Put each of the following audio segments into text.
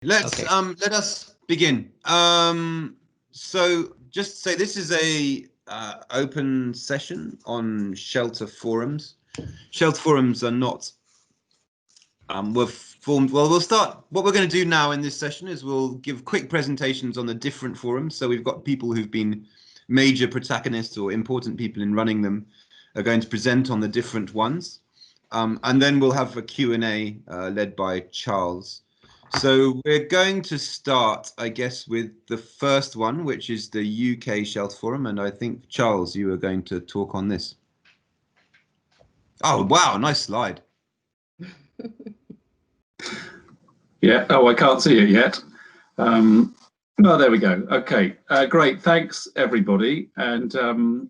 Let us begin. So just to say, this is a open session on shelter forums. Shelter forums are not were formed. Well, we'll start. What we're going to do now in this session is we'll give quick presentations on the different forums. So we've got people who've been major protagonists or important people in running them are going to present on the different ones, and then we'll have a Q&A led by Charles. So we're going to start, I guess, with the first one, which is the UK Shelter Forum, and I think, Charles, you are going to talk on this. Oh, wow, nice slide. Yeah, oh, I can't see it yet. Oh, there we go. Okay, great, thanks everybody. And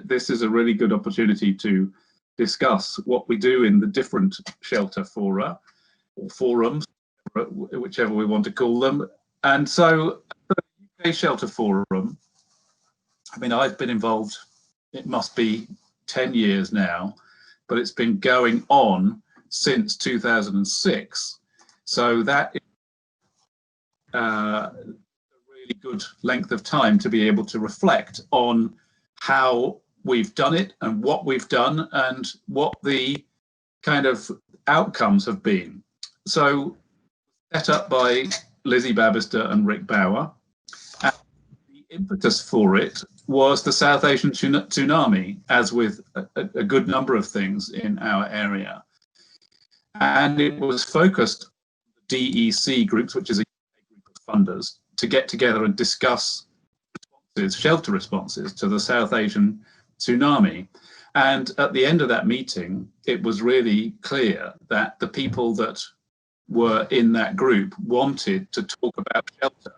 this is a really good opportunity to discuss what we do in the different shelter fora, or forums, whichever we want to call them. And so the UK Shelter Forum, I mean, I've been involved, it must be 10 years now, but it's been going on since 2006. So that is a really good length of time to be able to reflect on how we've done it and what we've done and what the kind of outcomes have been. So set up by Lizzie Babbister and Rick Bauer. And the impetus for it was the South Asian tsunami, as with a good number of things in our area. And it was focused on the DEC groups, which is a group of funders, to get together and discuss shelter responses to the South Asian tsunami. And at the end of that meeting, it was really clear that the people that were in that group wanted to talk about shelter.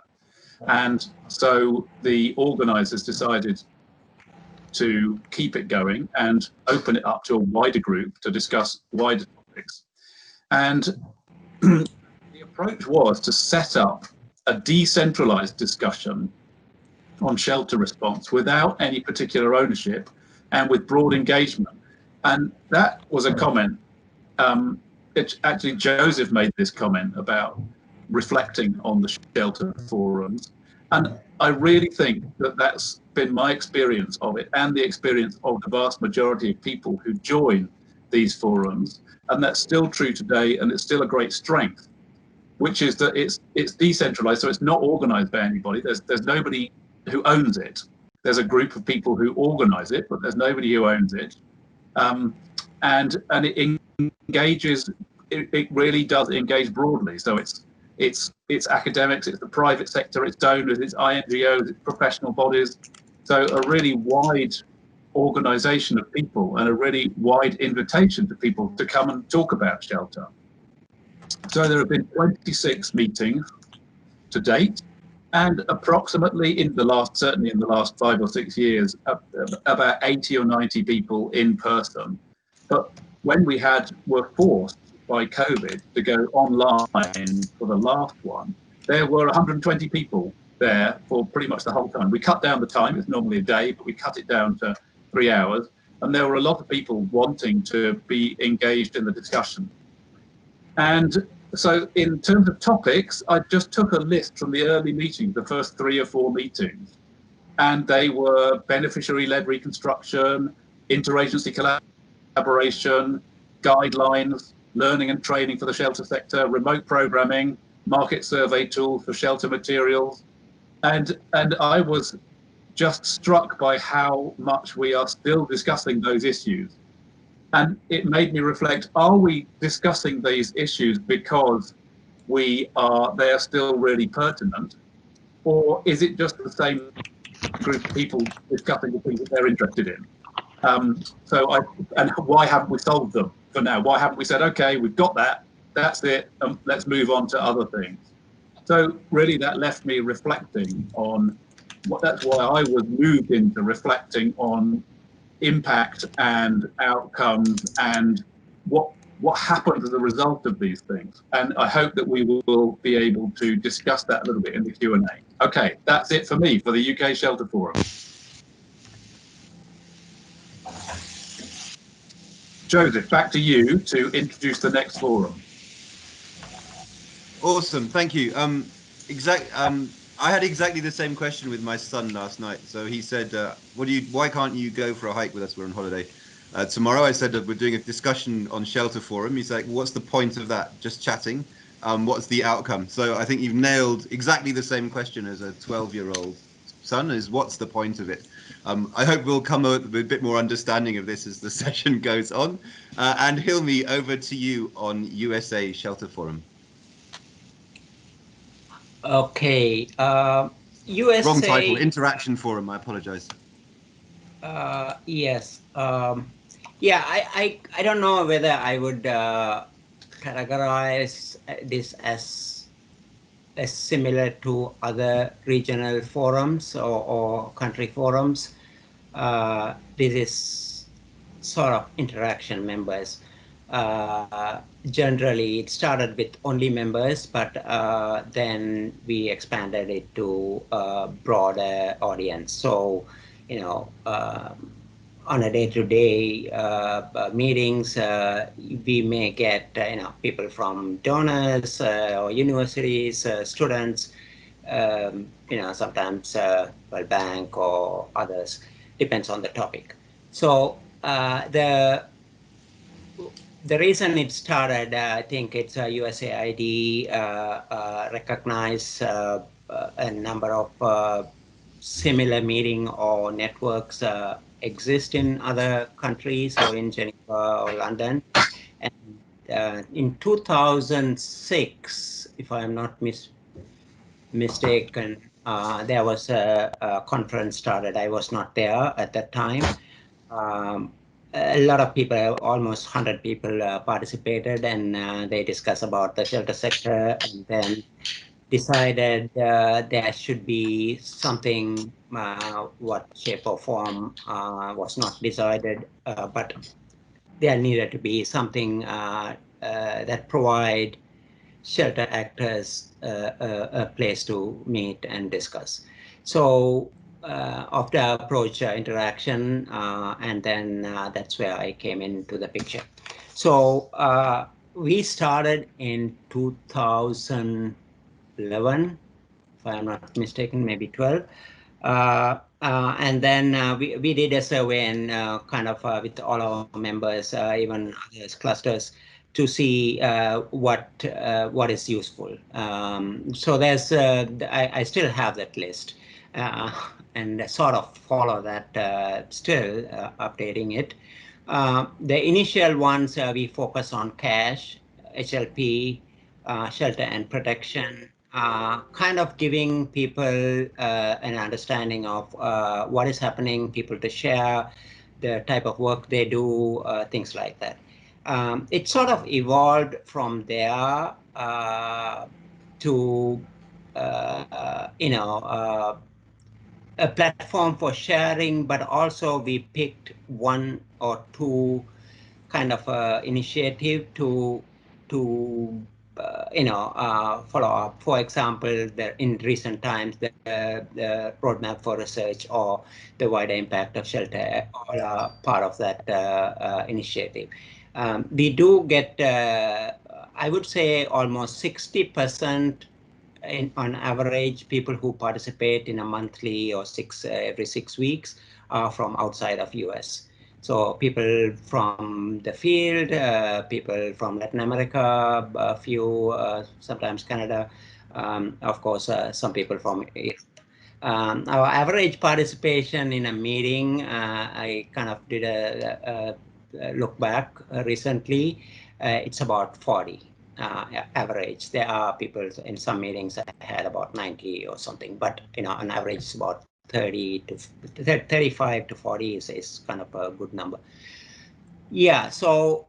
And so the organisers decided to keep it going and open it up to a wider group to discuss wider topics. And the approach was to set up a decentralised discussion on shelter response without any particular ownership and with broad engagement. And that was a comment. Actually, Joseph made this comment about reflecting on the shelter forums. And I really think that that's been my experience of it and the experience of the vast majority of people who join these forums. And that's still true today, and it's still a great strength, which is that it's decentralized, so it's not organized by anybody. There's nobody who owns it. There's a group of people who organize it, but there's nobody who owns it. And it engages, it really does engage broadly. So it's academics, it's the private sector, it's donors, it's INGOs, it's professional bodies. So a really wide organization of people and a really wide invitation to people to come and talk about shelter. So there have been 26 meetings to date, and approximately certainly in the last 5 or 6 years, about 80 or 90 people in person. But when we were forced by COVID to go online for the last one, there were 120 people there for pretty much the whole time. We cut down the time, it's normally a day, but we cut it down to 3 hours. And there were a lot of people wanting to be engaged in the discussion. And so in terms of topics, I just took a list from the early meetings, the first 3 or 4 meetings. And they were beneficiary-led reconstruction, interagency collaboration, guidelines, learning and training for the shelter sector, remote programming, market survey tools for shelter materials. And I was just struck by how much we are still discussing those issues. And it made me reflect, are we discussing these issues because they are still really pertinent? Or is it just the same group of people discussing the things that they're interested in? And why haven't we solved them for now? Why haven't we said, okay, we've got that, that's it, let's move on to other things? So really that left me reflecting on, that's why I was moved into reflecting on impact and outcomes and what happens as a result of these things. And I hope that we will be able to discuss that a little bit in the Q&A. Okay, that's it for me, for the UK Shelter Forum. Joseph, back to you to introduce the next forum. Awesome, thank you. I had exactly the same question with my son last night. So he said, why can't you go for a hike with us? We're on holiday tomorrow. I said that we're doing a discussion on Shelter Forum. He's like, what's the point of that? Just chatting. What's the outcome? So I think you've nailed exactly the same question as a 12-year-old son, is what's the point of it? I hope we'll come up with a bit more understanding of this as the session goes on. And Hilmi, over to you on USA Shelter Forum. Okay, USA. Wrong title, Interaction Forum. I apologize. Yes. Yeah, I don't know whether I would categorize this as similar to other regional forums or country forums. This is sort of interaction members. Generally, it started with only members, but then we expanded it to a broader audience. So, you know, on a day-to-day meetings, we may get people from donors or universities, students, sometimes World Bank or others, depends on the topic. So the reason it started, I think it's USAID recognized a number of similar meeting or networks exist in other countries or in Geneva or London. And in 2006, if I'm not mistaken, there was a conference started. I was not there at that time. A lot of people, almost 100 people participated, and they discussed about the shelter sector, and then decided there should be something, what shape or form was not decided, but there needed to be something that provide shelter actors a place to meet and discuss. So of the approach interaction, and then that's where I came into the picture. So we started in 2011, if I'm not mistaken, maybe 12. And then we did a survey and kind of with all our members, even others, clusters, to see what is useful. So there's I still have that list and sort of follow that, still updating it. The initial ones we focus on cash, HLP, shelter and protection, kind of giving people an understanding of what is happening, people to share the type of work they do, things like that. It sort of evolved from there to, a platform for sharing, but also we picked one or two kind of initiative to follow up. For example, in recent times, the roadmap for research or the wider impact of shelter all are part of that initiative. We do get, I would say, almost 60% on average, people who participate in a monthly or every 6 weeks are from outside of US. So people from the field, people from Latin America, a few, sometimes Canada, of course, some people from Europe. Our average participation in a meeting, I kind of did a look back recently, it's about 40. Average. There are people in some meetings that had about 90 or something, but on average it's about 30 to 35 to 40 is kind of a good number. Yeah, so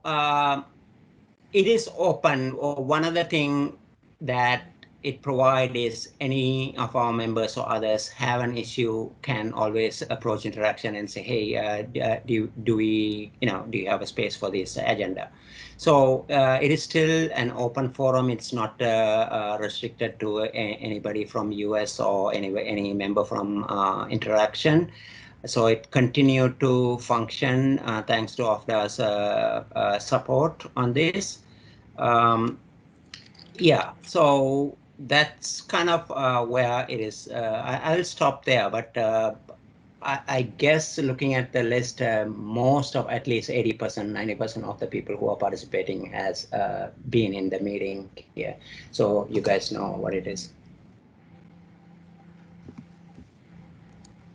it is open. One other thing that it provides is any of our members or others have an issue can always approach interaction and say, hey, do you have a space for this agenda? So it is still an open forum. It's not restricted to anybody from US or any member from interaction. So it continued to function thanks to OFDA's support on this. Yeah, so that's kind of where it is. I'll stop there, but I guess looking at the list, most of at least 80%, 90% of the people who are participating has been in the meeting here. So you guys know what it is.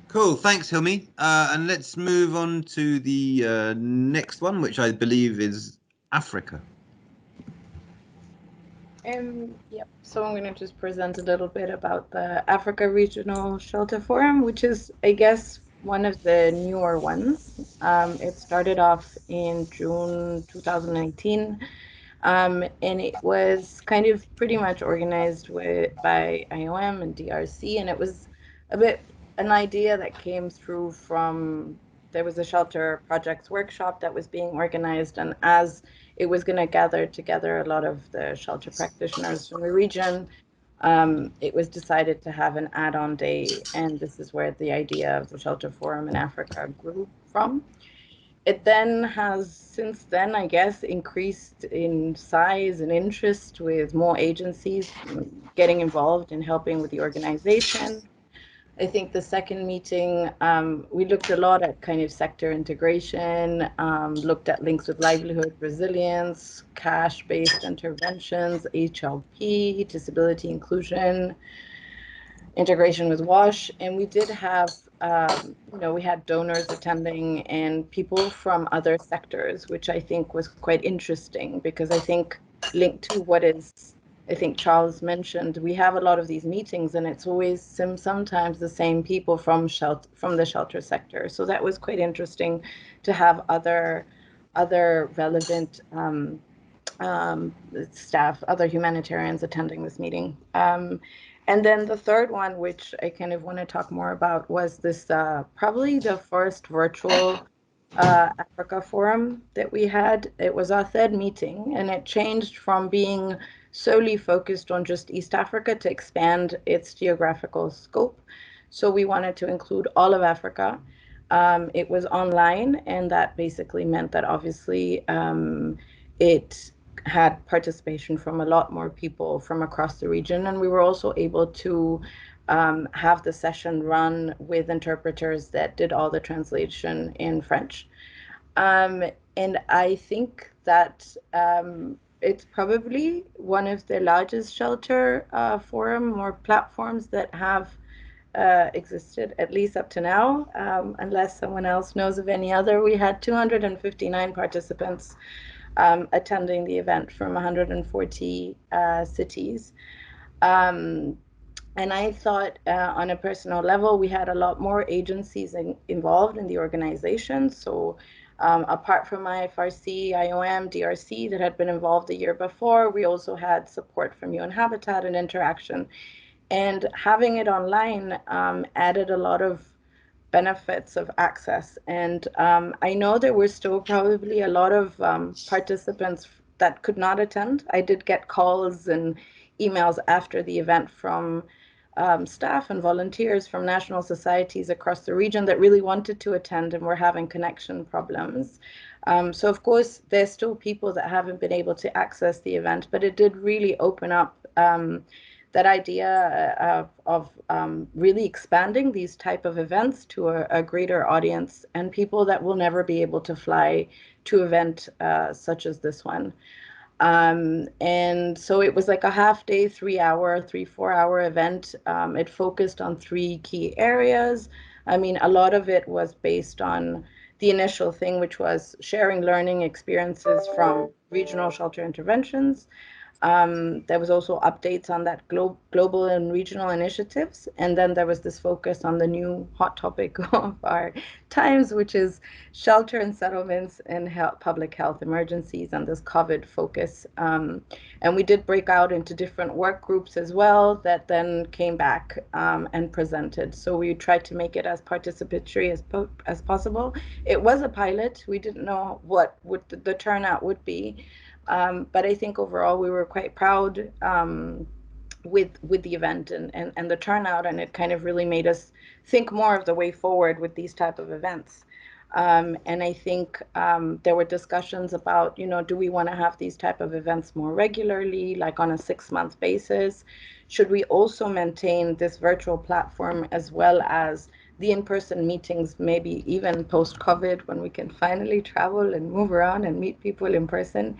Cool, thanks, Hilmi. And let's move on to the next one, which I believe is Africa. Yep. So I'm going to just present a little bit about the Africa Regional Shelter Forum, which is, I guess, one of the newer ones. It started off in June 2019, and it was kind of pretty much organized by IOM and DRC, and it was a bit an idea that came through from there was a shelter projects workshop that was being organized, and as it was going to gather together a lot of the shelter practitioners from the region, it was decided to have an add-on day, and this is where the idea of the Shelter Forum in Africa grew from. It then has, since then, I guess, increased in size and interest with more agencies getting involved in helping with the organization. I think the second meeting, we looked a lot at kind of sector integration, looked at links with livelihood resilience, cash-based interventions, HLP, disability inclusion, integration with WASH, and we did have, we had donors attending and people from other sectors, which I think was quite interesting because I think linked to what is, I think Charles mentioned, we have a lot of these meetings and it's always sometimes the same people from the shelter sector. So that was quite interesting to have other relevant staff, other humanitarians attending this meeting. And then the third one, which I kind of want to talk more about, was this probably the first virtual Africa forum that we had. It was our third meeting, and it changed from being solely focused on just East Africa to expand its geographical scope. So we wanted to include all of Africa. It was online, and that basically meant that obviously it had participation from a lot more people from across the region. And we were also able to have the session run with interpreters that did all the translation in French. And I think that it's probably one of the largest shelter forum or platforms that have existed, at least up to now, unless someone else knows of any other. We had 259 participants attending the event from 140 cities. And I thought on a personal level, we had a lot more agencies involved in the organization. So apart from IFRC, IOM, DRC that had been involved the year before, we also had support from UN Habitat and Interaction. And having it online added a lot of benefits of access. And I know there were still probably a lot of participants that could not attend. I did get calls and emails after the event from staff and volunteers from national societies across the region that really wanted to attend and were having connection problems. So of course, there's still people that haven't been able to access the event, but it did really open up that idea of really expanding these type of events to a greater audience and people that will never be able to fly to event such as this one. And so it was like a half day, 4 hour event. It focused on 3 key areas. I mean, a lot of it was based on the initial thing, which was sharing learning experiences from regional shelter interventions. There was also updates on that global and regional initiatives. And then there was this focus on the new hot topic of our times, which is shelter and settlements and public health emergencies and this COVID focus. And we did break out into different work groups as well that then came back and presented. So we tried to make it as participatory as possible. It was a pilot. We didn't know what the turnout would be. But I think overall we were quite proud with the event and the turnout, and it kind of really made us think more of the way forward with these type of events. And I think there were discussions about, do we want to have these type of events more regularly, like on a 6-month basis? Should we also maintain this virtual platform as well as the in-person meetings, maybe even post-COVID when we can finally travel and move around and meet people in person?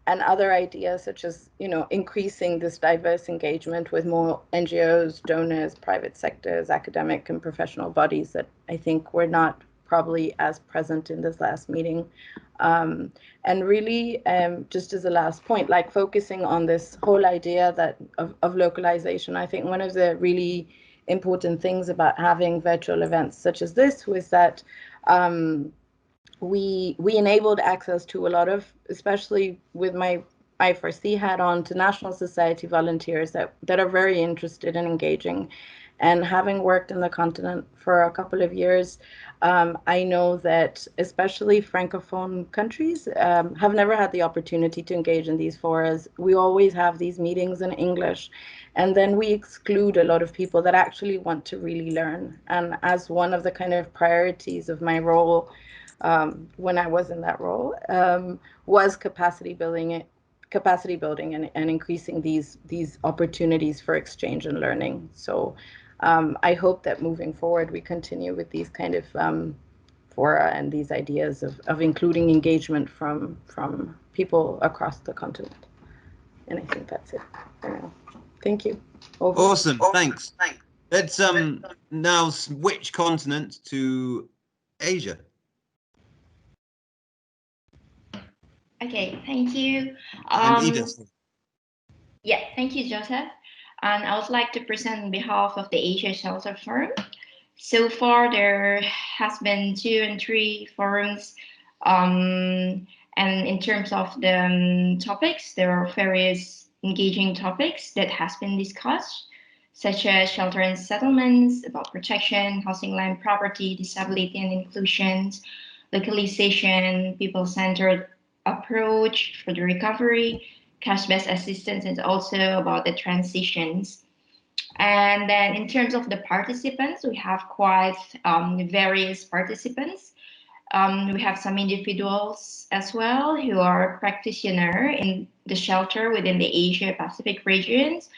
And other ideas such as, increasing this diverse engagement with more NGOs, donors, private sectors, academic and professional bodies that I think were not probably as present in this last meeting. And really, just as a last point, like focusing on this whole idea that of localization, I think one of the really important things about having virtual events such as this was that we enabled access to a lot of, especially with my I4C hat on, to National Society volunteers that are very interested in engaging. And having worked in the continent for a couple of years, I know that especially Francophone countries have never had the opportunity to engage in these forums. We always have these meetings in English, and then we exclude a lot of people that actually want to really learn. And as one of the kind of priorities of my role, when I was in that role, was capacity building and increasing these opportunities for exchange and learning. So I hope that moving forward we continue with these kind of fora and these ideas of including engagement from people across the continent. And I think that's it for now. Thank you. Over. Awesome, thanks. Let's now switch continent to Asia. Okay, thank you. And Ida. Yeah, thank you, Joseph. And I would like to present on behalf of the Asia Shelter Forum. So far, there has been 2 and 3 forums. And in terms of the topics, there are various engaging topics that has been discussed, such as shelter and settlements, about protection, housing, land, property, disability and inclusion, localization, people-centered approach for the recovery, cash-based assistance, and also about the transitions. And then in terms of the participants, we have quite various participants. We have some individuals as well who are practitioners in the shelter within the Asia Pacific regions.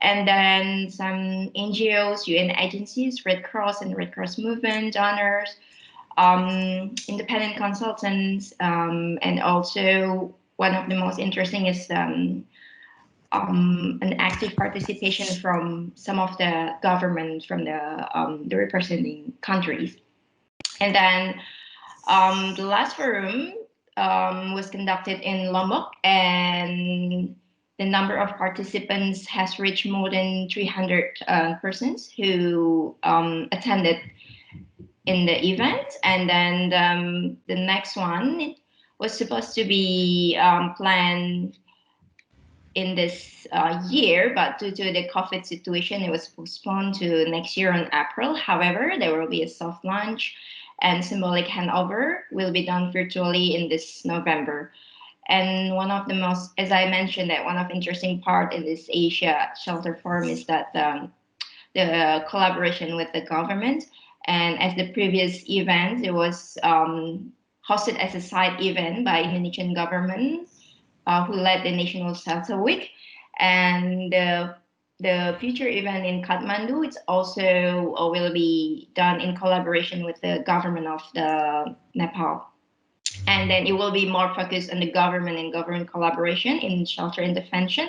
And then some NGOs, UN agencies, Red Cross and Red Cross movement, donors, independent consultants, and also one of the most interesting is an active participation from some of the government from the representing countries. And then the last forum was conducted in Lombok, and the number of participants has reached more than 300 persons who attended in the event. And then the next one was supposed to be planned in this year, but due to the COVID situation, it was postponed to next year on April. However, there will be a soft launch and symbolic handover will be done virtually in this November. And one of the most, as I mentioned, that one of the interesting part in this Asia Shelter Forum is that the collaboration with the government. And as the previous event, it was hosted as a side event by Indonesian government, who led the National Shelter Week. And the future event in Kathmandu, it's also will be done in collaboration with the government of the Nepal. And then it will be more focused on the government and government collaboration in shelter intervention.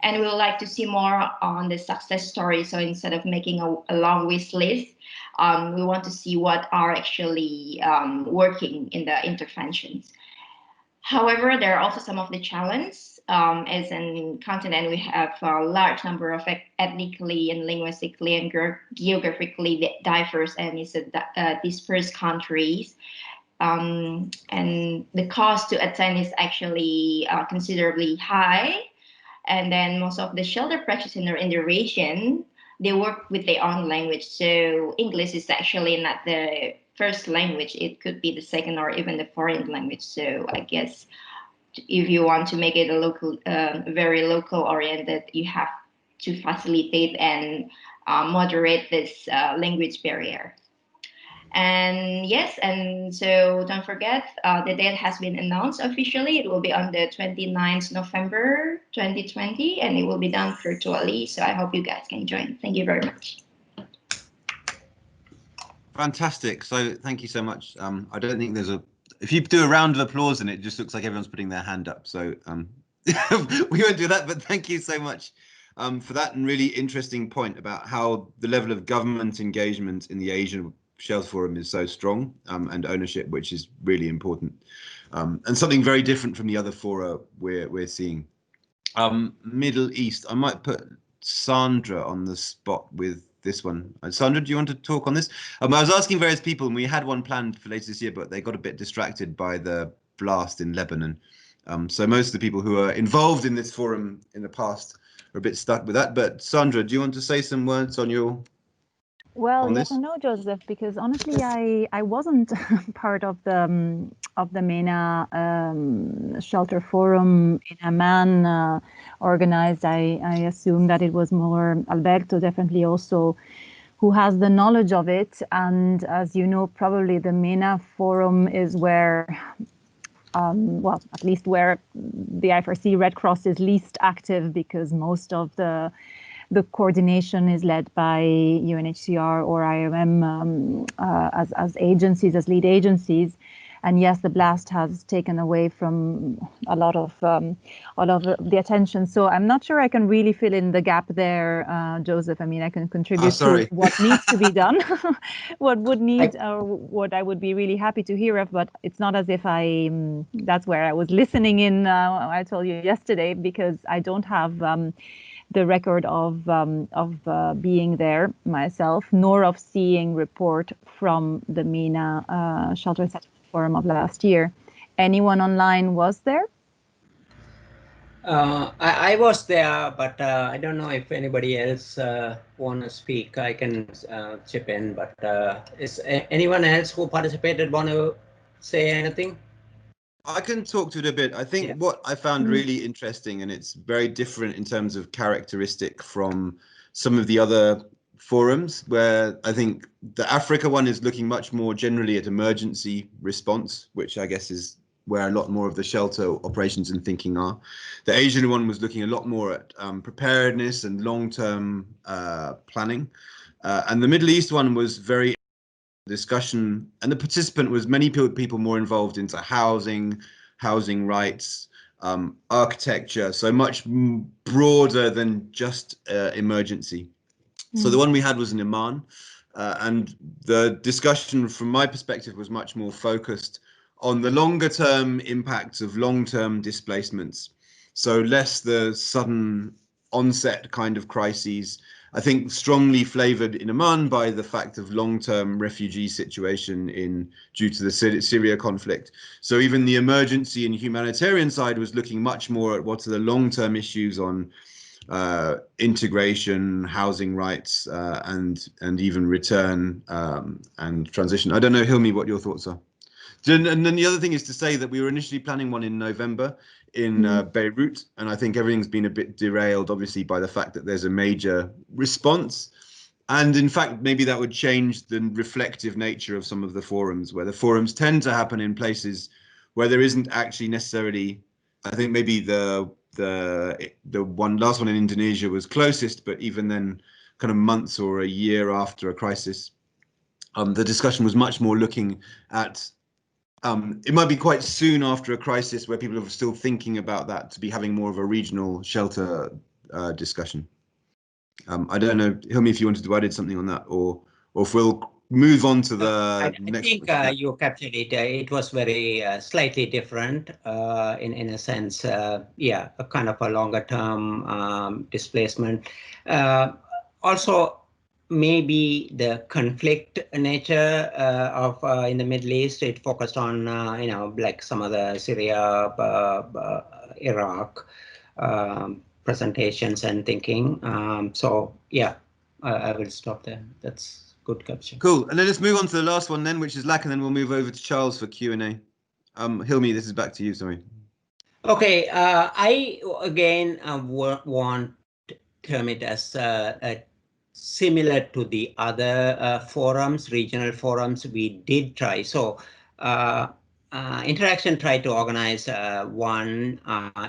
And we would like to see more on the success story. So instead of making a long wish list, we want to see what are actually working in the interventions. However, there are also some of the challenges. As in continent, we have a large number of ethnically and linguistically and geographically diverse and dispersed countries. And the cost to attend is actually considerably high. And then most of the shelter practitioners in the region, they work with their own language. So English is actually not the first language. It could be the second or even the foreign language. So I guess if you want to make it a local, very local oriented, you have to facilitate and moderate this language barrier. And yes, and so don't forget, the date has been announced officially. It will be on the 29th November 2020, and it will be done virtually. So I hope you guys can join. Thank you very much. Fantastic. So thank you so much. I don't think there's if you do a round of applause and it just looks like everyone's putting their hand up. So we won't do that, but thank you so much for that and really interesting point about how the level of government engagement in the Asian Shelter Forum is so strong and ownership, which is really important and something very different from the other fora we're seeing. Middle East, I might put Sandra on the spot with this one. Sandra, do you want to talk on this? I was asking various people, and we had one planned for later this year, but they got a bit distracted by the blast in Lebanon. So most of the people who are involved in this forum in the past are a bit stuck with that. But Sandra, do you want to say some words on your? Well, yes and no, Joseph, because honestly, I wasn't part of the MENA Shelter Forum in Amman organized. I assume that it was more Alberto, definitely also, who has the knowledge of it. And as you know, probably the MENA Forum is where, well, at least where the IFRC Red Cross is least active, because most of the coordination is led by UNHCR or IOM as agencies, as lead agencies. And yes, the blast has taken away from a lot of the attention. So I'm not sure I can really fill in the gap there, Joseph. I mean, I can contribute to what needs to be done, what would need, or what I would be really happy to hear of. But it's not as if that's where I was listening in. I told you yesterday, because I don't have the record of being there myself, nor of seeing report from the MENA Shelter Settlement Forum of last year. Anyone online was there? I was there, but I don't know if anybody else want to speak. I can chip in, but is anyone else who participated want to say anything? I can talk to it a bit. I think what I found really interesting, and it's very different in terms of characteristic from some of the other forums, where I think the Africa one is looking much more generally at emergency response, which I guess is where a lot more of the shelter operations and thinking are. The Asian one was looking a lot more at preparedness and long-term planning. And the Middle East one was very discussion, and the participant was many people more involved into housing rights, architecture, so much broader than just emergency. So the one we had was in Oman, and the discussion from my perspective was much more focused on the longer term impacts of long-term displacements, so less the sudden onset kind of crises. I think strongly flavored in Oman by the fact of long-term refugee situation due to the Syria conflict. So even the emergency and humanitarian side was looking much more at what are the long-term issues on integration, housing rights, and even return and transition. I don't know, Hilmi, what your thoughts are. And then the other thing is to say that we were initially planning one in November in Beirut, and I think everything's been a bit derailed, obviously, by the fact that there's a major response. And in fact, maybe that would change the reflective nature of some of the forums, where the forums tend to happen in places where there isn't actually necessarily, I think maybe the last one in Indonesia was closest, but even then kind of months or a year after a crisis, the discussion was much more looking at it might be quite soon after a crisis where people are still thinking about that, to be having more of a regional shelter discussion. I don't know, Hilmi, if you wanted to add something on that, or if we'll move on to the next. I think you captured it. It was very slightly different in a sense. Yeah, a kind of a longer term displacement. Also, maybe the conflict nature of in the Middle East, it focused on like some of the Syria, Iraq presentations and thinking. So yeah, I will stop there. That's good capture. Cool, and then let's move on to the last one then, which is LAC, and then we'll move over to Charles for Q&A. Hilmi, this is back to you. Sorry. Okay, I again want to term it as similar to the other forums, regional forums, we did try. So Interaction tried to organize one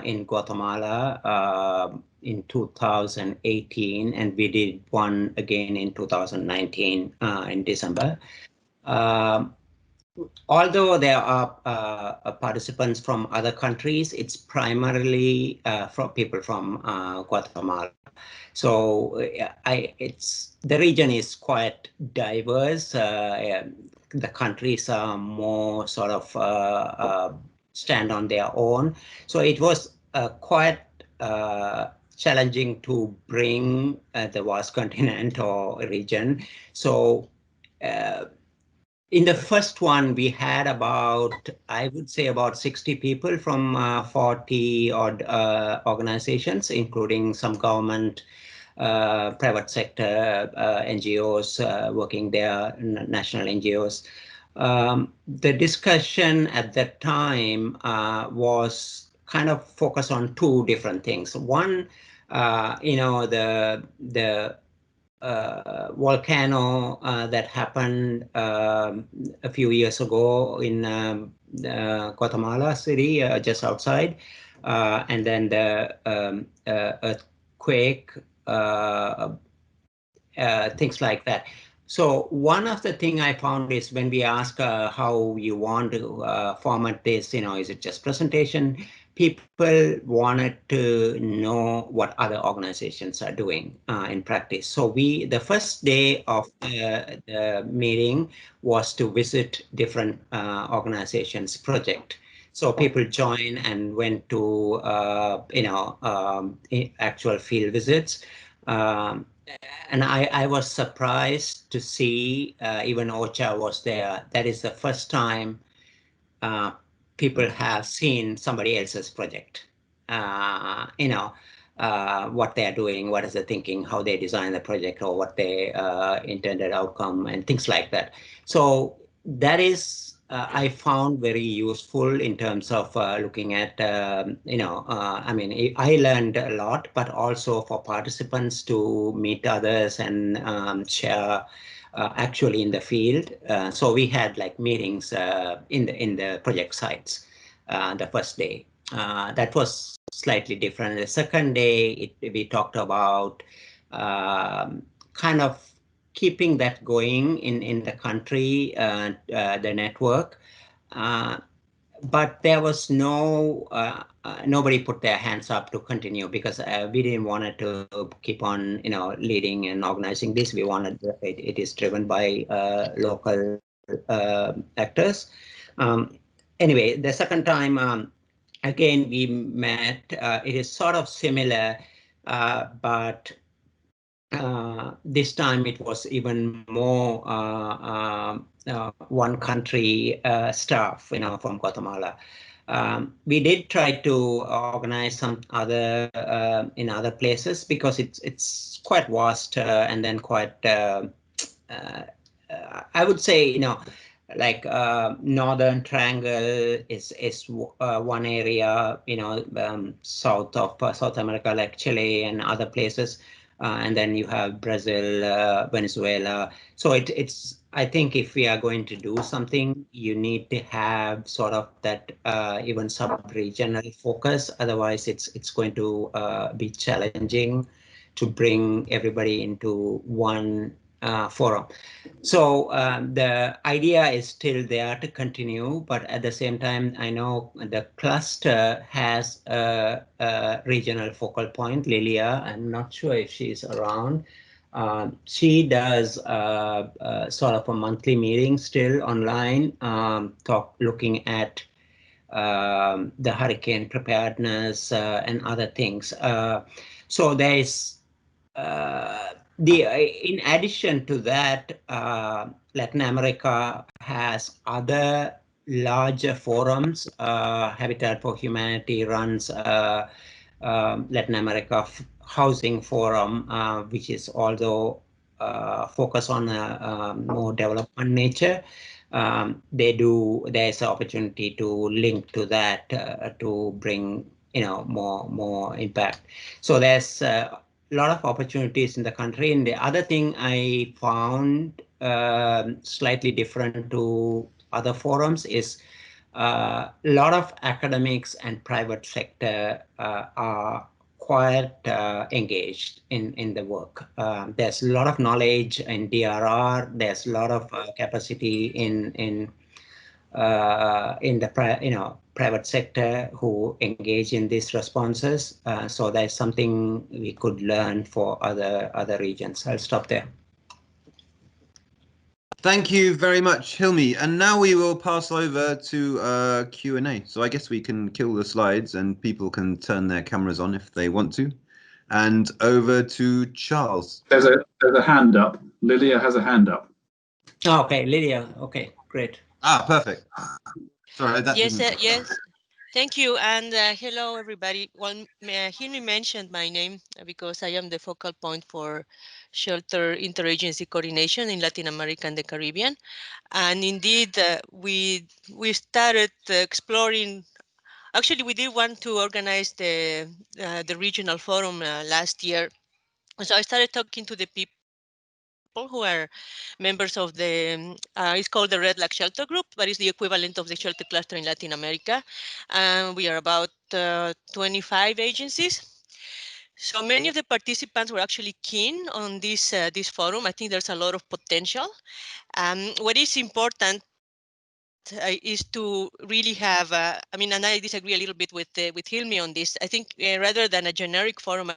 in Guatemala in 2018, and we did one again in 2019 in December. Although there are participants from other countries, it's primarily from people from Guatemala. So the region is quite diverse. The countries are more sort of stand on their own. So it was quite challenging to bring the vast continent or region. So in the first one, we had about, I would say about 60 people from 40 odd organizations, including some government, private sector, NGOs working there, national NGOs. The discussion at that time was kind of focused on two different things. One, the volcano that happened a few years ago in Guatemala City, just outside, and then the earthquake, things like that. So one of the things I found is when we ask how you want to format this, is it just presentation? People wanted to know what other organizations are doing in practice. So the first day of the meeting was to visit different organizations' project. So people joined and went to actual field visits. And I was surprised to see even OCHA was there. That is the first time people have seen somebody else's project. What they are doing, what is the thinking, how they design the project, or what they intended outcome, and things like that. So that is I found very useful in terms of looking at, I learned a lot, but also for participants to meet others and share actually in the field. So we had like meetings in the project sites the first day. That was slightly different. The second day, we talked about kind of keeping that going in the country, the network. But there was nobody put their hands up to continue because we didn't want to keep on, leading and organizing this. We wanted it is driven by local actors. Anyway, the second time, again, we met. It is sort of similar, but this time it was even more one country staff, from Guatemala. We did try to organize some other in other places because it's quite vast and then quite I would say, like Northern Triangle is one area, south of South America, like Chile and other places. And then you have Brazil, Venezuela. So it's, I think if we are going to do something, you need to have sort of that even sub-regional focus. Otherwise, it's going to be challenging to bring everybody into one forum. So the idea is still there to continue, but at the same time, I know the cluster has a regional focal point, Lilia. I'm not sure if she's around. She does sort of a monthly meeting still online, looking at the hurricane preparedness and other things. So there is in addition to that, Latin America has other larger forums. Habitat for Humanity runs Latin America Housing Forum, which is also focused on more development nature. There's an opportunity to link to that to bring more impact. So there's lot of opportunities in the country. And the other thing I found slightly different to other forums is a lot of academics and private sector are quite engaged in the work. There's a lot of knowledge in DRR. There's a lot of capacity in the private sector who engage in these responses. So there's something we could learn for other regions. I'll stop there. Thank you very much, Hilmi. And now we will pass over to Q&A. So I guess we can kill the slides and people can turn their cameras on if they want to. And over to Charles. There's a hand up. Lilia has a hand up. Oh, okay, Lilia. Okay, great. Perfect. Sorry, that yes, yes. Thank you, and hello, everybody. Well, Hilmi mentioned my name because I am the focal point for shelter interagency coordination in Latin America and the Caribbean. And indeed, we started exploring. Actually, we did want to organize the regional forum last year. So I started talking to the people who are members of the, it's called the Red Flag Shelter Group, but it's the equivalent of the shelter cluster in Latin America. We are about 25 agencies. So many of the participants were actually keen on this forum. I think there's a lot of potential. What is important is to really have, I mean, and I disagree a little bit with Hilmi on this. I think rather than a generic forum,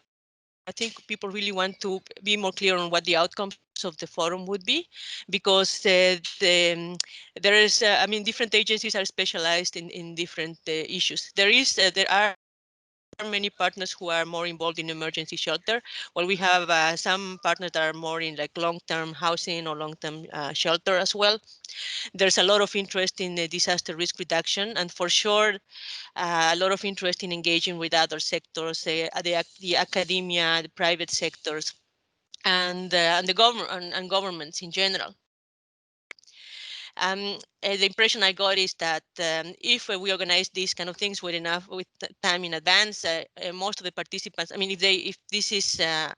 I think people really want to be more clear on what the outcomes of the forum would be, because there is, I mean, different agencies are specialized in different issues. There are many partners who are more involved in emergency shelter, while we have some partners that are more in like long-term housing or long-term shelter as well. There's a lot of interest in disaster risk reduction, and for sure, a lot of interest in engaging with other sectors, the academia, the private sectors, and the government and governments in general. The impression I got is that if we organize these kind of things with time in advance, most of the participants, I mean, if this is a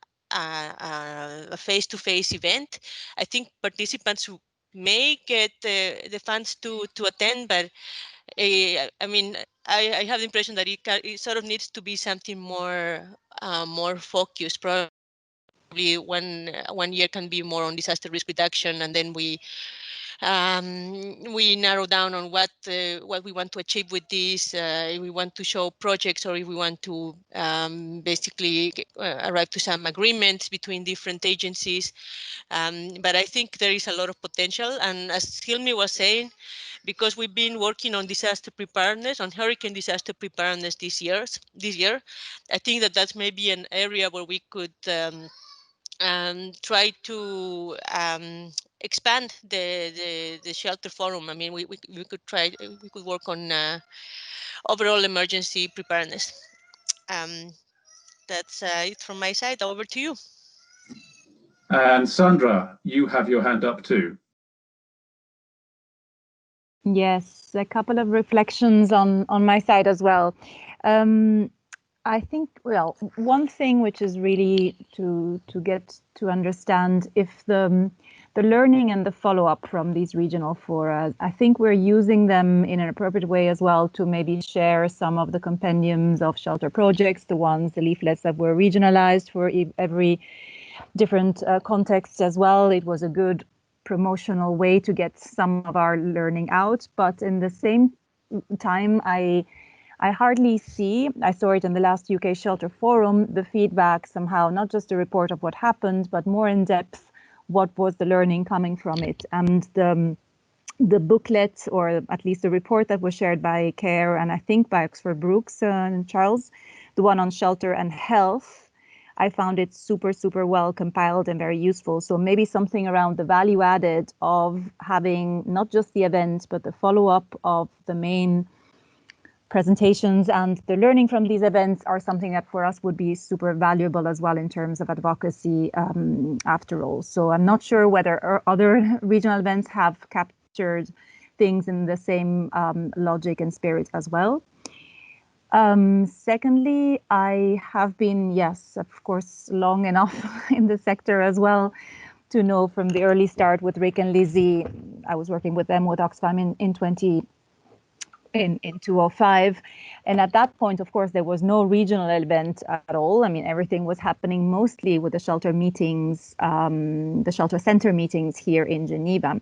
face-to-face event, I think participants may get the funds to attend, but I mean, I have the impression that it sort of needs to be something more focused. Probably one year can be more on disaster risk reduction, and then we narrow down on what we want to achieve with this. If we want to show projects, or if we want to basically arrive to some agreements between different agencies. But I think there is a lot of potential, and as Hilmi was saying, because we've been working on disaster preparedness, on hurricane disaster preparedness this year, I think that that's maybe an area where we could try to expand the shelter forum. I mean, we could work on overall emergency preparedness. That's it from my side. Over to you. And Sandra, you have your hand up too. Yes, a couple of reflections on my side as well. I think, well, one thing which is really to get to understand if the learning and the follow-up from these regional fora, I think we're using them in an appropriate way as well to maybe share some of the compendiums of shelter projects, the leaflets that were regionalized for every different context as well. It was a good promotional way to get some of our learning out, but in the same time, I hardly see, I saw it in the last UK Shelter Forum, the feedback somehow, not just a report of what happened, but more in depth, what was the learning coming from it. And the booklet, or at least the report that was shared by CARE and I think by Oxford Brookes and Charles, the one on shelter and health, I found it super, super well compiled and very useful. So maybe something around the value added of having not just the event, but the follow-up of the main presentations and the learning from these events are something that for us would be super valuable as well in terms of advocacy after all. So I'm not sure whether other regional events have captured things in the same logic and spirit as well. Secondly, I have been, yes, of course, long enough in the sector as well to know from the early start with Rick and Lizzie. I was working with them with Oxfam in 2005, and at that point, of course, there was no regional element at all. I mean, everything was happening mostly with the shelter meetings, the shelter center meetings here in Geneva.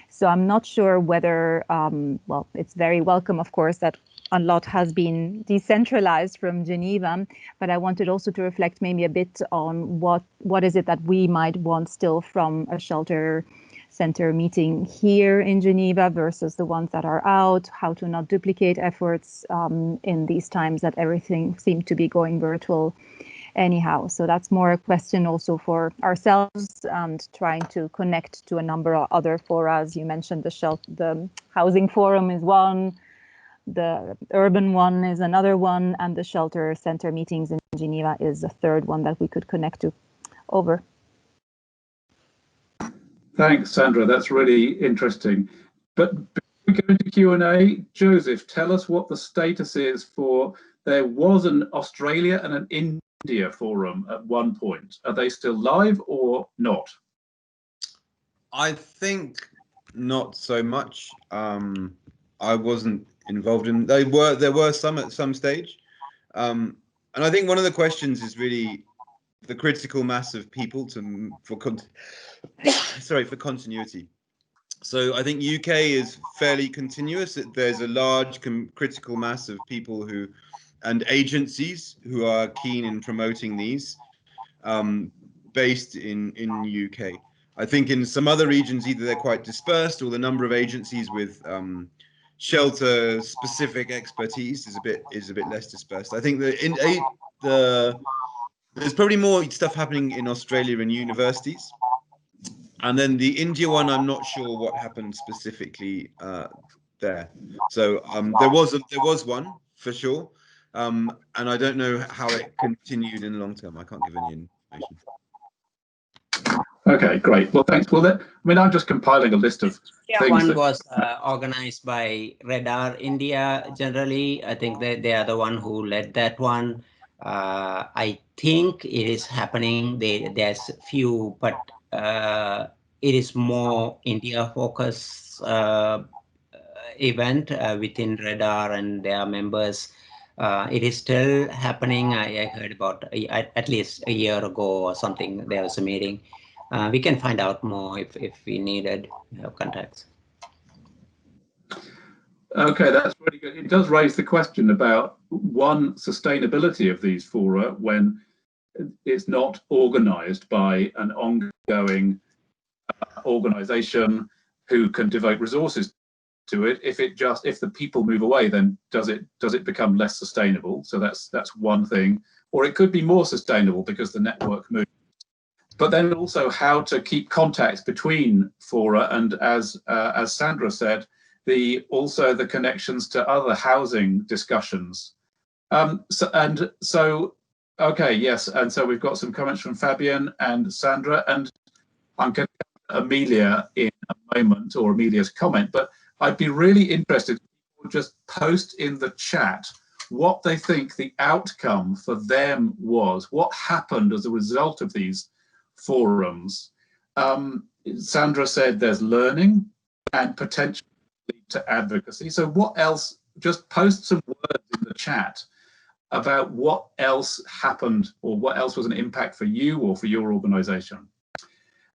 So I'm not sure whether, well, it's very welcome, of course, that a lot has been decentralized from Geneva, but I wanted also to reflect maybe a bit on what is it that we might want still from a shelter center meeting here in Geneva versus the ones that are out, how to not duplicate efforts in these times that everything seemed to be going virtual anyhow. So that's more a question also for ourselves and trying to connect to a number of other forums. You mentioned the housing forum is one, the urban one is another one, and the shelter center meetings in Geneva is a third one that we could connect to. Over. Thanks, Sandra. That's really interesting. But before we go into Q&A, Joseph, tell us what the status is for, there was an Australia and an India forum at one point. Are they still live or not? I think not so much. I wasn't involved in. There were some at some stage, and I think one of the questions is really the critical mass of people for continuity. So I think UK is fairly continuous. There's a large critical mass of people and agencies who are keen in promoting these, based in UK. I think in some other regions, either they're quite dispersed or the number of agencies with shelter specific expertise is a bit less dispersed. I think there's probably more stuff happening in Australia in universities. And then the India one, I'm not sure what happened specifically there. So there was one for sure, and I don't know how it continued in the long term. I can't give any information. Okay, great. Well, thanks. Well, I mean, I'm just compiling a list of things. One was organized by Radar India. Generally, I think they are the one who led that one. I think it is happening. There's few, but it is more India focused event within Radar and their members. It is still happening. I heard about at least a year ago or something. There was a meeting. We can find out more if we needed contacts. Okay, that's really good. It does raise the question about one, sustainability of these fora when it's not organized by an ongoing organization who can devote resources to it. If the people move away, then does it become less sustainable? So that's one thing. Or it could be more sustainable because the network moves. But then also how to keep contact between fora and, as Sandra said, also the connections to other housing discussions. Okay, yes, and so we've got some comments from Fabian and Sandra, and I'm going to come to Amelia in a moment, or Amelia's comment, but I'd be really interested if people just post in the chat what they think the outcome for them was, what happened as a result of these forums. Sandra said there's learning and potentially to advocacy. So what else? Just post some words in the chat about what else happened or what else was an impact for you or for your organization.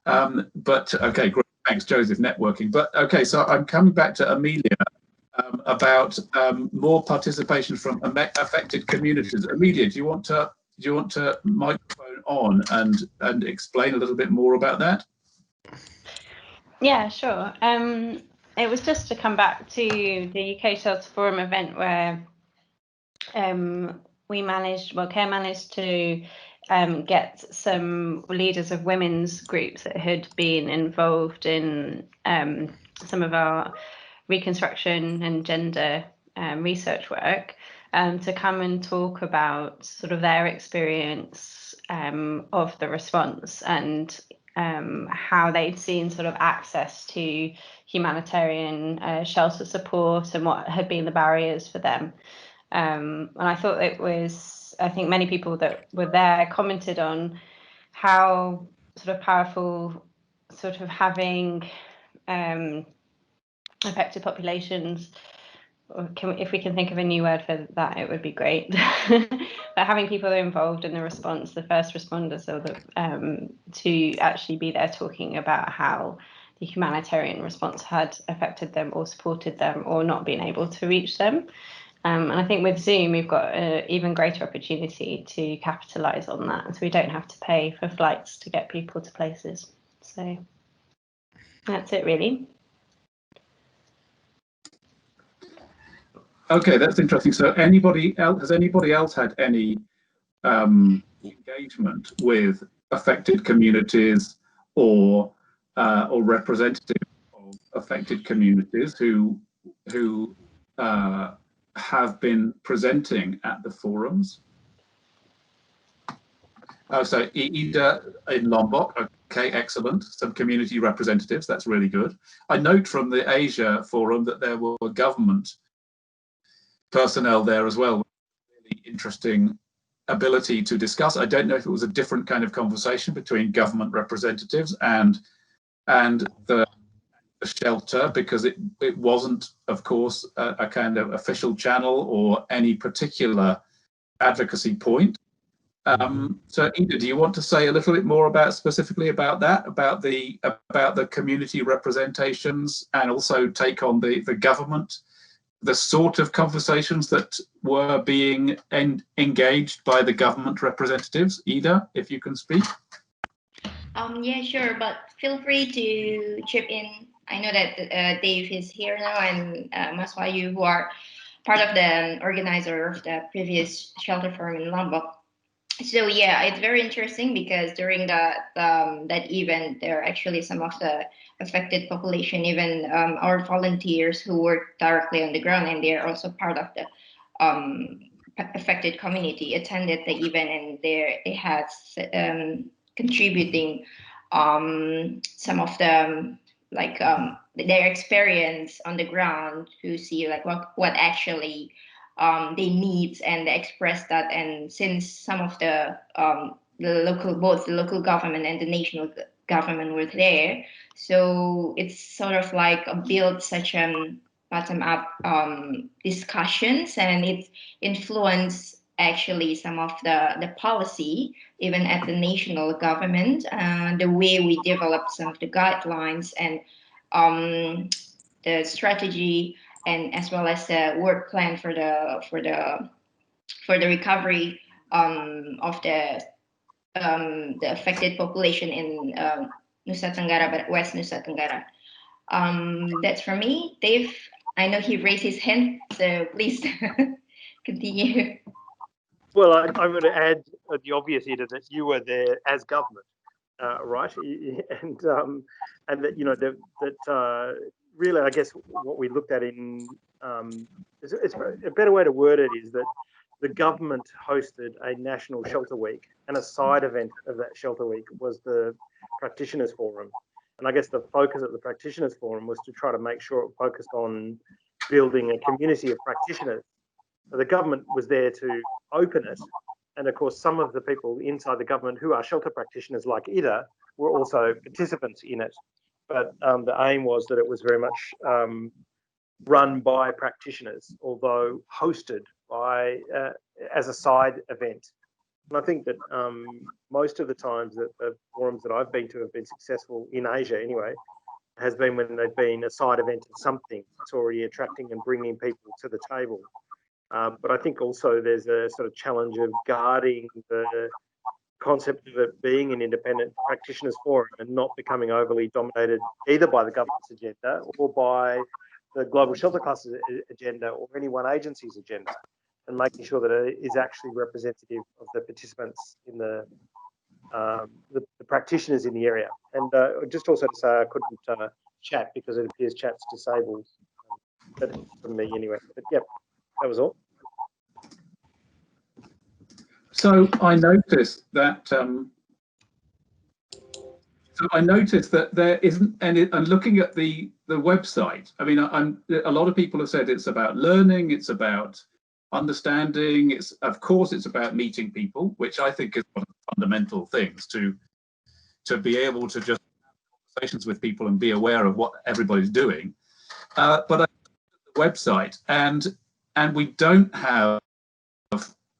But okay, great. Thanks, Joseph. Networking. But okay, so I'm coming back to Amelia about more participation from affected communities. Amelia, do you want to microphone on and explain a little bit more about that? Yeah, sure. It was just to come back to the UK Shelter Forum event where Care managed to get some leaders of women's groups that had been involved in some of our reconstruction and gender research work to come and talk about sort of their experience of the response and how they'd seen sort of access to humanitarian shelter support and what had been the barriers for them. And I thought I think many people that were there commented on how sort of powerful sort of having affected populations, or if we can think of a new word for that, it would be great. But having people involved in the response, the first responders, or to actually be there talking about how the humanitarian response had affected them or supported them or not being able to reach them. And I think with Zoom, we've got an even greater opportunity to capitalise on that, so we don't have to pay for flights to get people to places. So that's it, really. Okay, that's interesting. So anybody else, has anybody else had any engagement with affected communities or representatives of affected communities who have been presenting at the forums? So Ida in Lombok, okay, excellent. Some community representatives, that's really good. I note from the Asia forum that there were government personnel there as well. Really interesting ability to discuss. I don't know if it was a different kind of conversation between government representatives and the shelter, because it wasn't, of course, a kind of official channel or any particular advocacy point. So Ida, do you want to say a little bit more specifically about that, about the community representations, and also take on the government, the sort of conversations that were being engaged by the government representatives? Ida, if you can speak. Yeah, sure, but feel free to chip in. I know that Dave is here now, and Maswa, you who are part of the organizer of the previous shelter forum in Lombok. So yeah, it's very interesting because during that event, there are actually some of the affected population, even our volunteers who work directly on the ground, and they are also part of the affected community, attended the event, and they had contributing some of them, like their experience on the ground, to see like what actually they need, and they express that. And since some of the both the local government and the national government were there, so it's sort of like build such bottom-up discussions, and it influenced actually some of the policy, even at the national government, the way we develop some of the guidelines and the strategy, and as well as the work plan for the recovery of the affected population in Nusa Tenggara, West Nusa Tenggara. That's for me. Dave, I know he raised his hand, so please continue. Well, I'm going to add the obvious, Ida, that you were there as government, right? And that really, I guess what we looked at in it's a better way to word it is that the government hosted a national shelter week, and a side event of that shelter week was the practitioners forum. And I guess the focus of the practitioners forum was to try to make sure it focused on building a community of practitioners. So the government was there to open it, and of course some of the people inside the government who are shelter practitioners like Ida were also participants in it. But the aim was that it was very much run by practitioners, although hosted by as a side event. And I think that most of the times that the forums that I've been to have been successful in Asia anyway, has been when they've been a side event of something that's already attracting and bringing people to the table. But I think also there's a sort of challenge of guarding the concept of it being an independent practitioners forum and not becoming overly dominated either by the government's agenda or by the global shelter cluster agenda or any one agency's agenda, and making sure that it is actually representative of the participants in the practitioners in the area. And just also to say I couldn't chat because it appears chat's disabled. That's from me anyway. But yep, that was all. So I noticed that there isn't any. And looking at the website, I mean, a lot of people have said it's about learning, it's about understanding. It's, of course, it's about meeting people, which I think is one of the fundamental things, to be able to just have conversations with people and be aware of what everybody's doing. But I looked at the website, and we don't have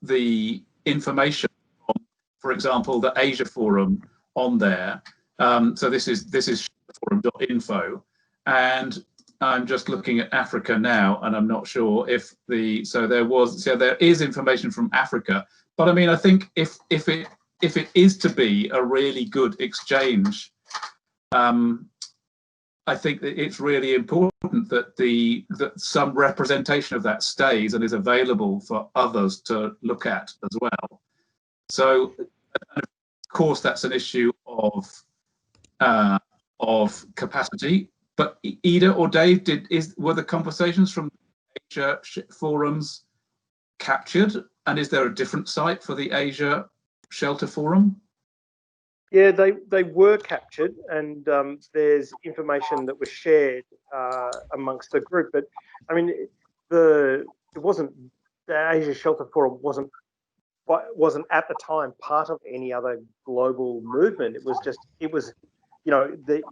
the information from, for example, the Asia Forum on there. So this is forum.info, and I'm just looking at Africa now, and I'm not sure if there is information from Africa, but I mean, I think if it is to be a really good exchange, I think that it's really important that some representation of that stays and is available for others to look at as well. So, of course, that's an issue of capacity. But Ida or Dave, were the conversations from Asia forums captured, and is there a different site for the Asia Shelter Forum? Yeah, they were captured, and there's information that was shared amongst the group. But I mean, the Asia Shelter Forum wasn't at the time part of any other global movement. It was the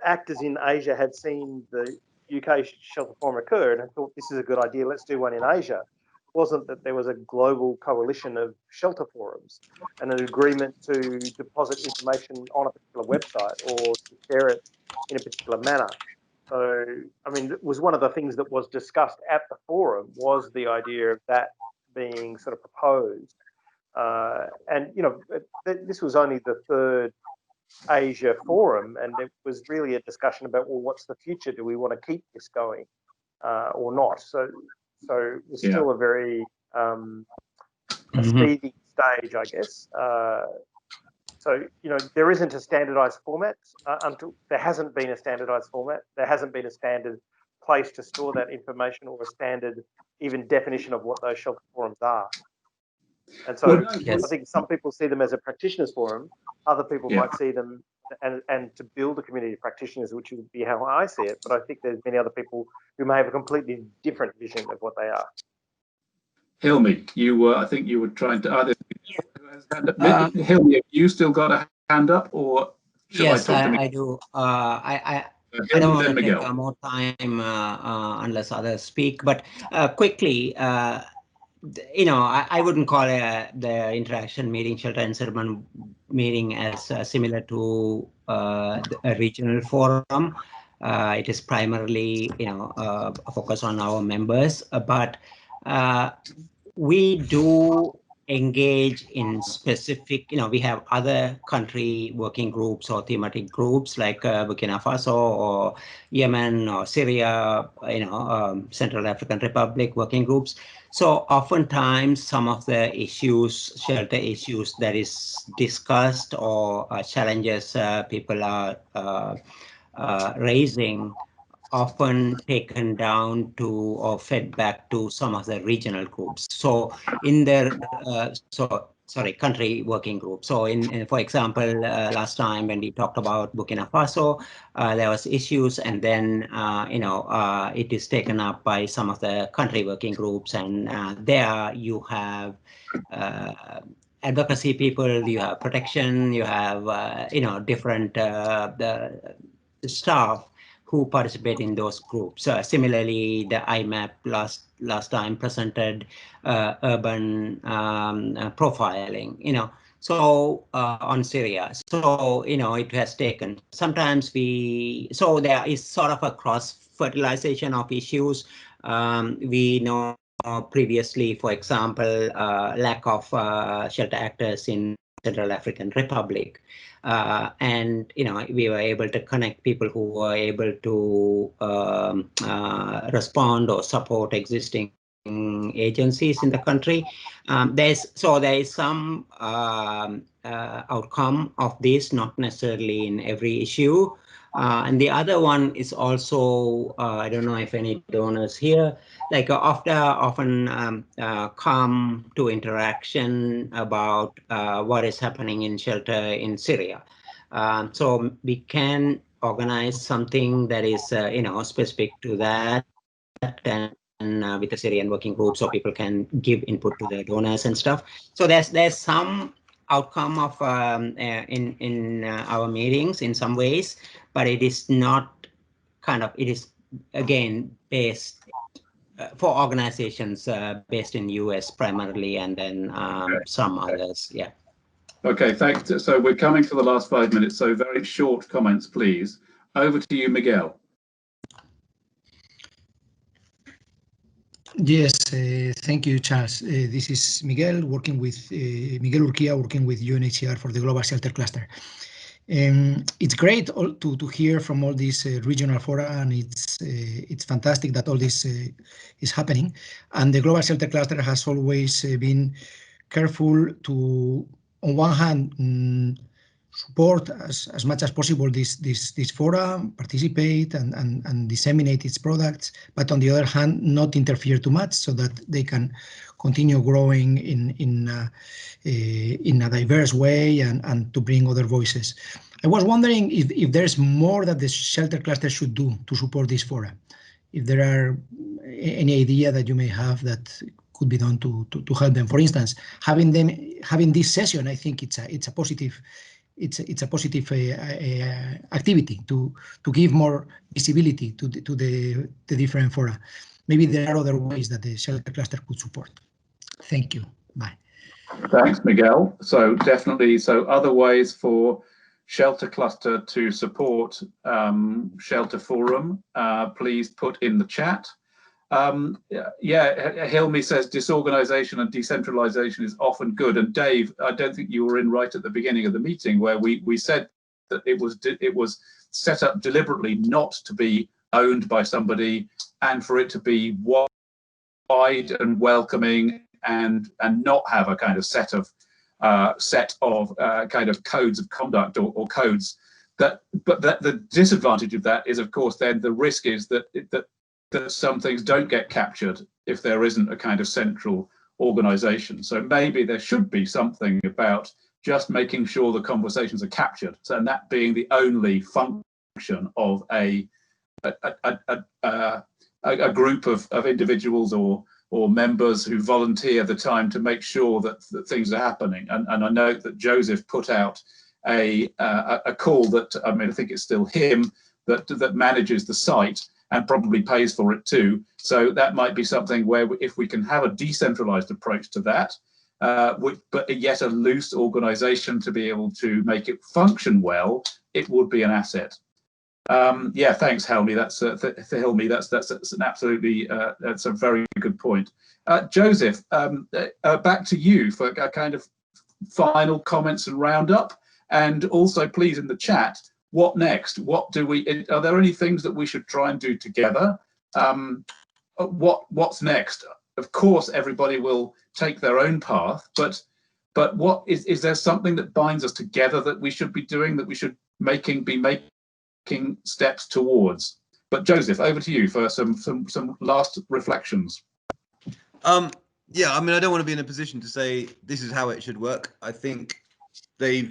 actors in Asia had seen the UK Shelter Forum occur and thought, this is a good idea, let's do one in Asia. It wasn't that there was a global coalition of shelter forums and an agreement to deposit information on a particular website or to share it in a particular manner. So, I mean, it was one of the things that was discussed at the forum, was the idea of that being sort of proposed. And, this was only the third Asia Forum, and it was really a discussion about, well, what's the future? Do we want to keep this going or not? So it was still a very speedy stage, I guess. So there isn't a standardized format until there hasn't been a standardized format. There hasn't been a standard place to store that information or a standard even definition of what those shelter forums are. And so I think some people see them as a practitioners forum, other people might see them and to build a community of practitioners, which would be how I see it. But I think there's many other people who may have a completely different vision of what they are. Hilmi, I think you were trying to. Hilmi, have you still got a hand up, or should yes, I talk to I do. I don't want to take more time unless others speak, but quickly. I wouldn't call the interaction meeting, shelter and settlement meeting as similar to a regional forum. It is primarily, a focus on our members, but we do engage in specific, we have other country working groups or thematic groups like Burkina Faso or Yemen or Syria, Central African Republic working groups. So oftentimes some of the issues, shelter issues that is discussed or challenges people are raising, often taken down to or fed back to some of the regional groups. So in their country working group. So in for example, last time when we talked about Burkina Faso, there was issues, and then it is taken up by some of the country working groups, and there you have advocacy people, you have protection, you have different the staff who participate in those groups. Similarly, the IMAP last time presented urban profiling, so on Syria. So, it has taken, sometimes so there is sort of a cross-fertilization of issues. We know previously, for example, lack of shelter actors in Central African Republic. And we were able to connect people who were able to respond or support existing agencies in the country. There is some outcome of this, not necessarily in every issue. And the other one is also, I don't know if any donors here, like often come to interaction about what is happening in shelter in Syria. So we can organize something that is, specific to that, and with the Syrian working group, so people can give input to the donors and stuff. So there's some outcome of in our meetings in some ways, but it is not it is again based for organizations based in US primarily, and then some others. Yeah. Okay, thanks. So we're coming to the last 5 minutes, so very short comments, please. Over to you, Miguel. Yes, thank you, Charles. This is Miguel working with Miguel Urquia, working with UNHCR for the Global Shelter Cluster. It's great to hear from all these regional fora, and it's fantastic that all this is happening. And the Global Shelter Cluster has always been careful to, on one hand, support as much as possible this fora, participate and disseminate its products, but on the other hand, not interfere too much so that they can continue growing in a diverse way and to bring other voices. I was wondering if there's more that the shelter cluster should do to support this fora. If there are any idea that you may have that could be done to help them. For instance, having this session, I think it's a positive. It's a positive activity to give more visibility to the different fora. Maybe there are other ways that the shelter cluster could support. Thank you. Bye. Thanks, Miguel. So definitely, other ways for shelter cluster to support Shelter Forum, please put in the chat. Yeah, Hilmi says disorganization and decentralization is often good. And Dave, I don't think you were in right at the beginning of the meeting where we said that it was set up deliberately not to be owned by somebody, and for it to be wide and welcoming and not have a kind of set of kind of codes of conduct or codes. But the disadvantage of that is, of course, then the risk is that some things don't get captured if there isn't a kind of central organization. So maybe there should be something about just making sure the conversations are captured, so, and that being the only function of a group of individuals or members who volunteer the time to make sure that things are happening. And I know that Joseph put out a call that, I mean, I think it's still him that manages the site and probably pays for it too. So that might be something where if we can have a decentralized approach to that, but yet a loose organization to be able to make it function well, it would be an asset. Yeah, thanks, Helmi. That's an absolutely that's a very good point. Joseph, back to you for a kind of final comments and roundup, and also please in the chat, what next? What do we? Are there any things that we should try and do together? What's next? Of course, everybody will take their own path, but what is there something that binds us together that we should be doing, that we should be making steps towards? But Joseph, over to you for some last reflections. Yeah, I mean, I don't want to be in a position to say this is how it should work. I think the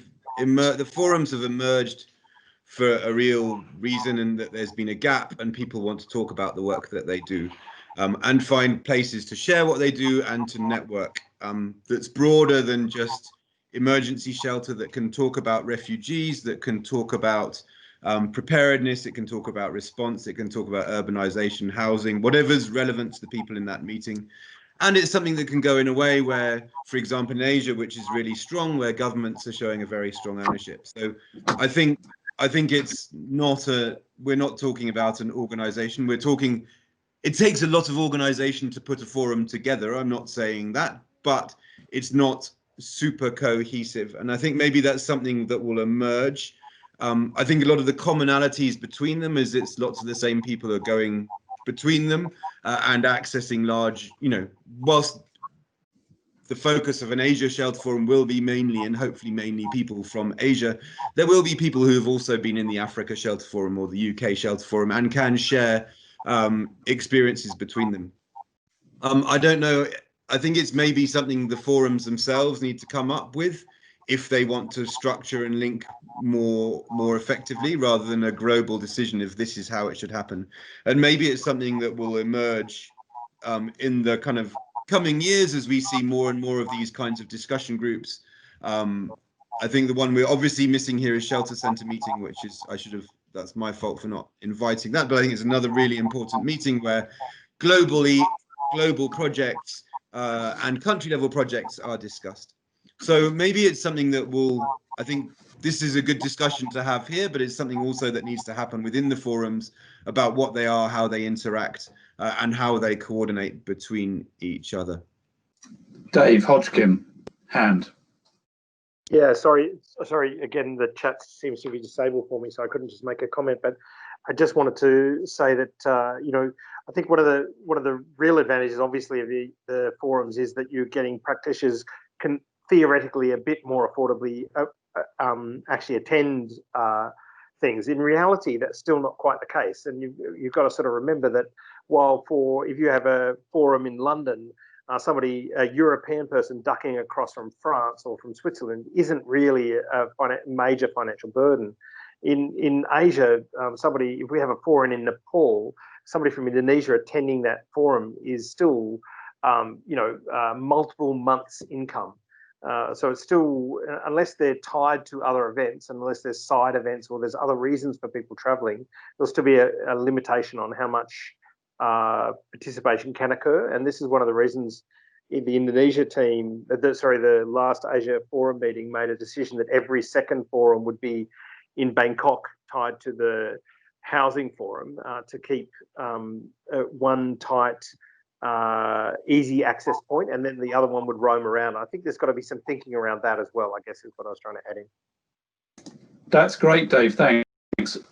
forums have emerged for a real reason, and that there's been a gap and people want to talk about the work that they do, and find places to share what they do and to network that's broader than just emergency shelter, that can talk about refugees, that can talk about preparedness, it can talk about response, it can talk about urbanization, housing, whatever's relevant to the people in that meeting. And it's something that can go in a way where, for example, in Asia, which is really strong, where governments are showing a very strong ownership. So I think it's not we're not talking about an organization. We're talking, it takes a lot of organization to put a forum together. I'm not saying that, but it's not super cohesive. And I think maybe that's something that will emerge. I think a lot of the commonalities between them is it's lots of the same people are going between them and accessing large, whilst the focus of an Asia Shelter Forum will be mainly and hopefully mainly people from Asia, there will be people who have also been in the Africa Shelter Forum or the UK Shelter Forum and can share experiences between them. I don't know, I think it's maybe something the forums themselves need to come up with if they want to structure and link more effectively, rather than a global decision if this is how it should happen. And maybe it's something that will emerge in the kind of coming years, as we see more and more of these kinds of discussion groups. I think the one we're obviously missing here is Shelter Centre meeting, which is, that's my fault for not inviting that, but I think it's another really important meeting where global projects and country level projects are discussed. So maybe it's something that I think this is a good discussion to have here, but it's something also that needs to happen within the forums about what they are, how they interact, and how they coordinate between each other. Dave Hodgkin, hand. Yeah, sorry. Again, the chat seems to be disabled for me, so I couldn't just make a comment. But I just wanted to say that you know, I think one of the real advantages, obviously, of the forums is that you're getting practitioners can theoretically a bit more affordably actually attend things. In reality, that's still not quite the case, and you've got to sort of remember that while if you have a forum in London, a European person ducking across from France or from Switzerland isn't really a major financial burden. In Asia, if we have a forum in Nepal, somebody from Indonesia attending that forum is still, multiple months' income. So it's still, unless they're tied to other events, unless there's side events or there's other reasons for people traveling, there'll still be a limitation on how much participation can occur. And this is one of the reasons the Indonesia team, the last Asia Forum meeting made a decision that every second forum would be in Bangkok, tied to the housing forum, to keep one tight, easy access point, and then the other one would roam around. I think there's got to be some thinking around that as well, I guess is what I was trying to add in. That's great, Dave. Thanks.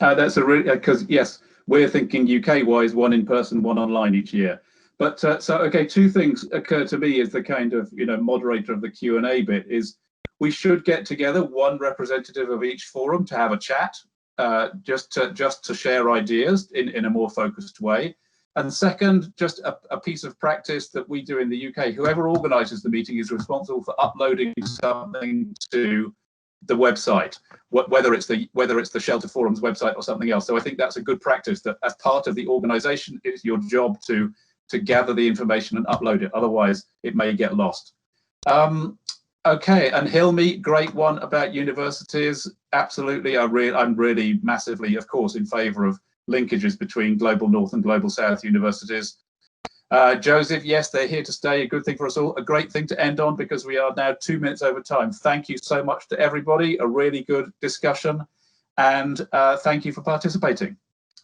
That's a really, because yes, we're thinking UK-wise, one in person, one online each year. But okay, two things occur to me as the kind of moderator of the Q&A bit is we should get together one representative of each forum to have a chat, just to share ideas in a more focused way. And second, just a piece of practice that we do in the UK. Whoever organises the meeting is responsible for uploading something to the website, whether it's the Shelter Forum's website or something else. So I think that's a good practice, that as part of the organisation, it's your job to gather the information and upload it. Otherwise, it may get lost. Okay, and Hilmi, great one about universities. Absolutely, I'm really massively, of course, in favour of linkages between Global North and Global South universities. Joseph, yes, they're here to stay. A good thing for us all. A great thing to end on, because we are now 2 minutes over time. Thank you so much to everybody. A really good discussion, and thank you for participating.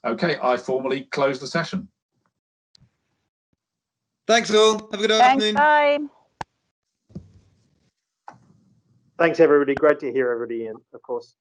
Okay, I formally close the session. Thanks all. Have a good afternoon. Bye. Thanks, everybody. Great to hear everybody, and of course.